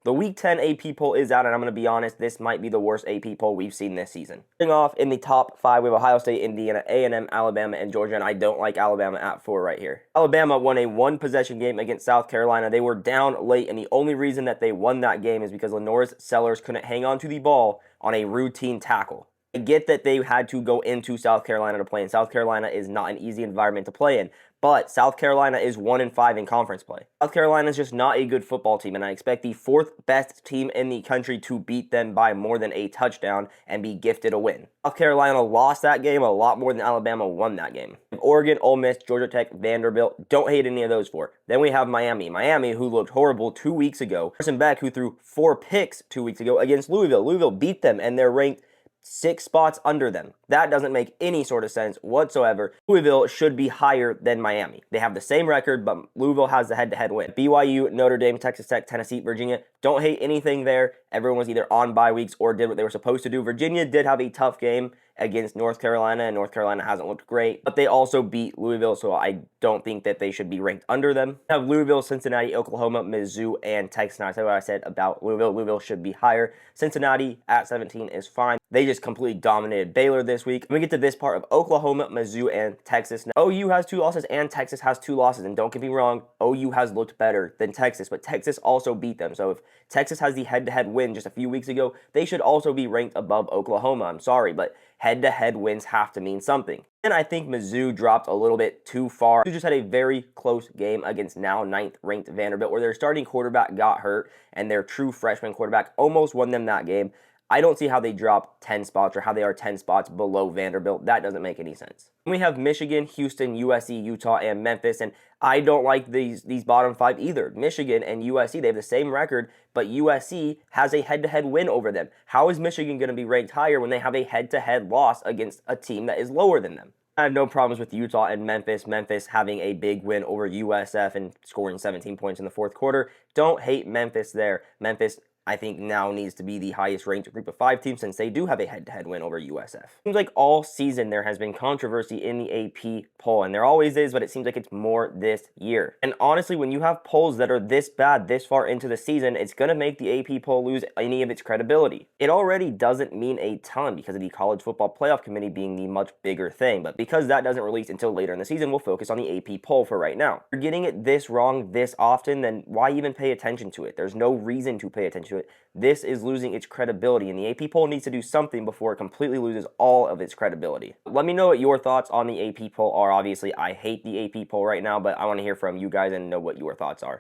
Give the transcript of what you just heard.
The Week 10 AP poll is out, and I'm going to be honest, this might be the worst AP poll we've seen this season. Starting off in the top 5, we have Ohio State, Indiana, A&M, Alabama, and Georgia, and I don't like Alabama at 4 right here. Alabama won a one-possession game against South Carolina. They were down late, and the only reason that they won that game is because Lenore's Sellers couldn't hang on to the ball on a routine tackle. I get that they had to go into South Carolina to play, and South Carolina is not an easy environment to play in. But South Carolina is 1-5 in conference play. South Carolina is just not a good football team, and I expect the 4th best team in the country to beat them by more than a touchdown and be gifted a win. South Carolina lost that game a lot more than Alabama won that game. Oregon, Ole Miss, Georgia Tech, Vanderbilt, don't hate any of those 4. Then we have Miami, who looked horrible 2 weeks ago. Carson Beck, who threw 4 picks 2 weeks ago against Louisville. Louisville beat them, and they're ranked 6 spots under them. That doesn't make any sort of sense whatsoever. Louisville should be higher than Miami. They have the same record, but Louisville has the head-to-head win. BYU, Notre Dame, Texas Tech, Tennessee, Virginia. Don't hate anything there. Everyone was either on bye weeks or did what they were supposed to do. Virginia did have a tough game against North Carolina, and North Carolina hasn't looked great, but they also beat Louisville, so I don't think that they should be ranked under them. We have Louisville, Cincinnati, Oklahoma, Mizzou, and Texas. Now, I said what I said about Louisville. Louisville should be higher. Cincinnati at 17 is fine. They just completely dominated Baylor this week. When we get to this part of Oklahoma, Mizzou, and Texas. Now, OU has 2 losses and Texas has 2 losses, and don't get me wrong, OU has looked better than Texas, but Texas also beat them. So if Texas has the head-to-head win just a few weeks ago, they should also be ranked above Oklahoma. I'm sorry, but head-to-head wins have to mean something. And I think Mizzou dropped a little bit too far. Mizzou just had a very close game against now 9th ranked Vanderbilt, where their starting quarterback got hurt and their true freshman quarterback almost won them that game. I don't see how they drop 10 spots or how they are 10 spots below Vanderbilt. That doesn't make any sense. We have Michigan, Houston, USC, Utah, and Memphis, and I don't like these bottom 5 either. Michigan and USC, they have the same record, but USC has a head-to-head win over them. How is Michigan going to be ranked higher when they have a head-to-head loss against a team that is lower than them? I have no problems with Utah and Memphis. Memphis having a big win over USF and scoring 17 points in the 4th quarter. Don't hate Memphis there. Memphis, I think, now needs to be the highest ranked group of 5 teams since they do have a head-to-head win over USF. Seems like all season there has been controversy in the AP poll, and there always is, but it seems like it's more this year. And honestly, when you have polls that are this bad this far into the season, it's going to make the AP poll lose any of its credibility. It already doesn't mean a ton because of the College Football Playoff Committee being the much bigger thing, but because that doesn't release until later in the season, we'll focus on the AP poll for right now. If you're getting it this wrong this often, then why even pay attention to it? There's no reason to pay attention to it. This is losing its credibility, and the AP poll needs to do something before it completely loses all of its credibility. Let me know what your thoughts on the AP poll are. Obviously, I hate the AP poll right now, but I want to hear from you guys and know what your thoughts are.